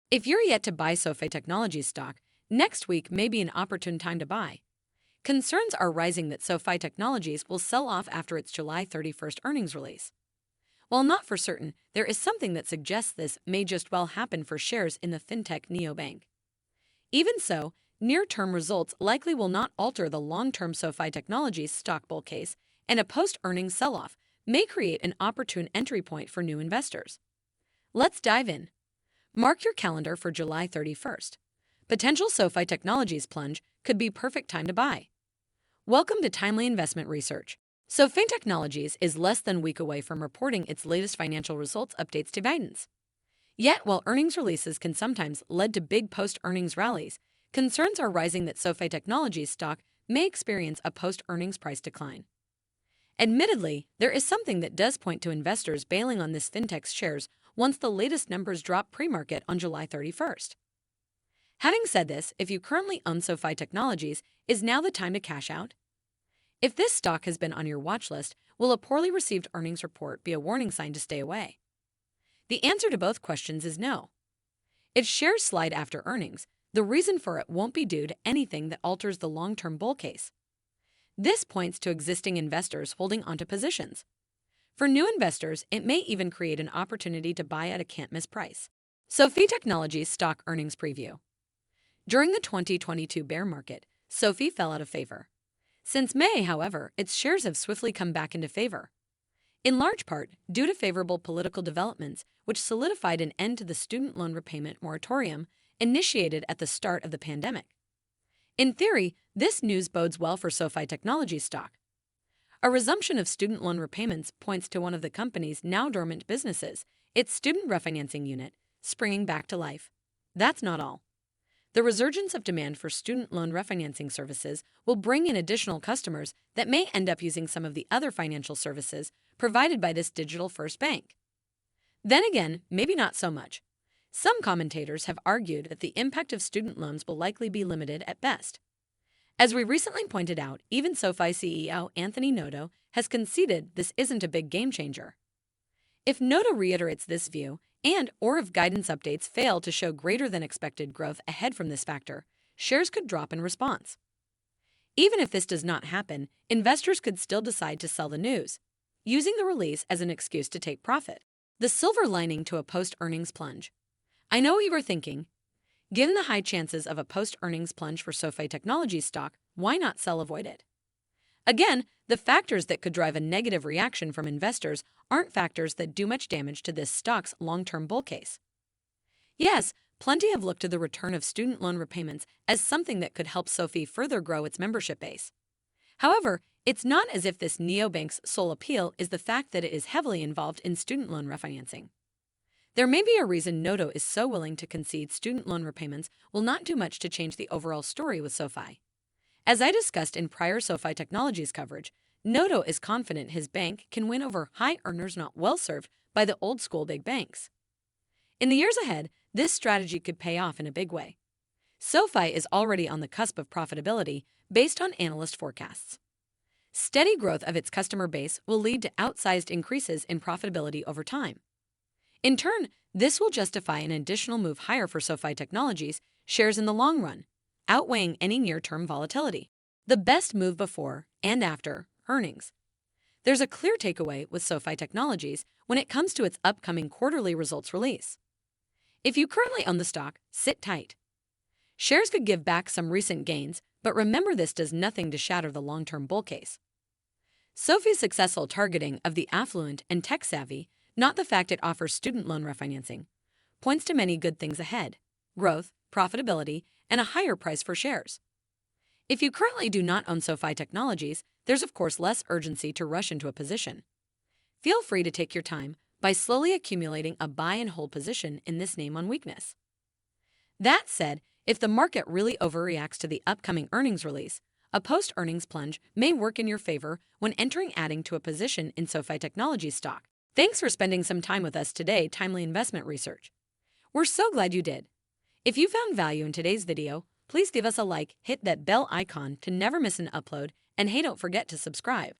If you're yet to buy SOFI Technologies stock, next week may be an opportune time to buy. Concerns are rising that SOFI Technologies will sell off after its July 31st earnings release. While not for certain, there is something that suggests this may just well happen for shares in the fintech neobank. Even so, near-term results likely will not alter the long-term SOFI Technologies stock bull case, and a post-earnings sell-off may create an opportune entry point for new investors. Let's dive in. Mark your calendar for July 31st. Potential SOFI Technologies plunge could be perfect time to buy. Welcome to Timely Investment Research. SOFI Technologies is less than a week away from reporting its latest financial results updates to guidance. Yet, while earnings releases can sometimes lead to big post-earnings rallies, concerns are rising that SOFI Technologies stock may experience a post-earnings price decline. Admittedly, there is something that does point to investors bailing on this fintech's shares once the latest numbers drop pre-market on July 31st. Having said this, if you currently own SOFI Technologies, is now the time to cash out? If this stock has been on your watch list, will a poorly received earnings report be a warning sign to stay away? The answer to both questions is no. If shares slide after earnings, the reason for it won't be due to anything that alters the long-term bull case. This points to existing investors holding onto positions. For new investors, it may even create an opportunity to buy at a can't-miss price. SOFI Technologies stock earnings preview. During the 2022 bear market, SOFI fell out of favor. Since May, however, its shares have swiftly come back into favor, in large part due to favorable political developments which solidified an end to the student loan repayment moratorium initiated at the start of the pandemic. In theory, this news bodes well for SOFI Technologies stock. A resumption of student loan repayments points to one of the company's now dormant businesses, its student refinancing unit, springing back to life. That's not all. The resurgence of demand for student loan refinancing services will bring in additional customers that may end up using some of the other financial services provided by this digital-first bank. Then again, maybe not so much. Some commentators have argued that the impact of student loans will likely be limited at best. As we recently pointed out, even SOFI CEO Anthony Noto has conceded this isn't a big game changer. If Noto reiterates this view, or if guidance updates fail to show greater than expected growth ahead from this factor, shares could drop in response. Even if this does not happen, investors could still decide to sell the news, using the release as an excuse to take profit. The silver lining to a post-earnings plunge. I know what you were thinking. Given the high chances of a post-earnings plunge for SOFI Technologies stock, why not sell avoid it? Again, the factors that could drive a negative reaction from investors aren't factors that do much damage to this stock's long-term bull case. Yes, plenty have looked to the return of student loan repayments as something that could help SOFI further grow its membership base. However, it's not as if this neobank's sole appeal is the fact that it is heavily involved in student loan refinancing. There may be a reason Noto is so willing to concede student loan repayments will not do much to change the overall story with SOFI. As I discussed in prior SOFI Technologies coverage, Noto is confident his bank can win over high earners not well served by the old-school big banks. In the years ahead, this strategy could pay off in a big way. SOFI is already on the cusp of profitability based on analyst forecasts. Steady growth of its customer base will lead to outsized increases in profitability over time. In turn, this will justify an additional move higher for SOFI Technologies shares in the long run, outweighing any near-term volatility. The best move before and after earnings. There's a clear takeaway with SOFI Technologies when it comes to its upcoming quarterly results release. If you currently own the stock, sit tight. Shares could give back some recent gains, but remember this does nothing to shatter the long-term bull case. SOFI's successful targeting of the affluent and tech-savvy, not the fact it offers student loan refinancing, points to many good things ahead: growth, profitability, and a higher price for shares. If you currently do not own SOFI Technologies, there's of course less urgency to rush into a position. Feel free to take your time by slowly accumulating a buy and hold position in this name on weakness. That said, if the market really overreacts to the upcoming earnings release, a post-earnings plunge may work in your favor when adding to a position in SOFI Technologies stock. Thanks for spending some time with us today, Timely Investment Research. We're so glad you did. If you found value in today's video, please give us a like, hit that bell icon to never miss an upload, and hey, don't forget to subscribe.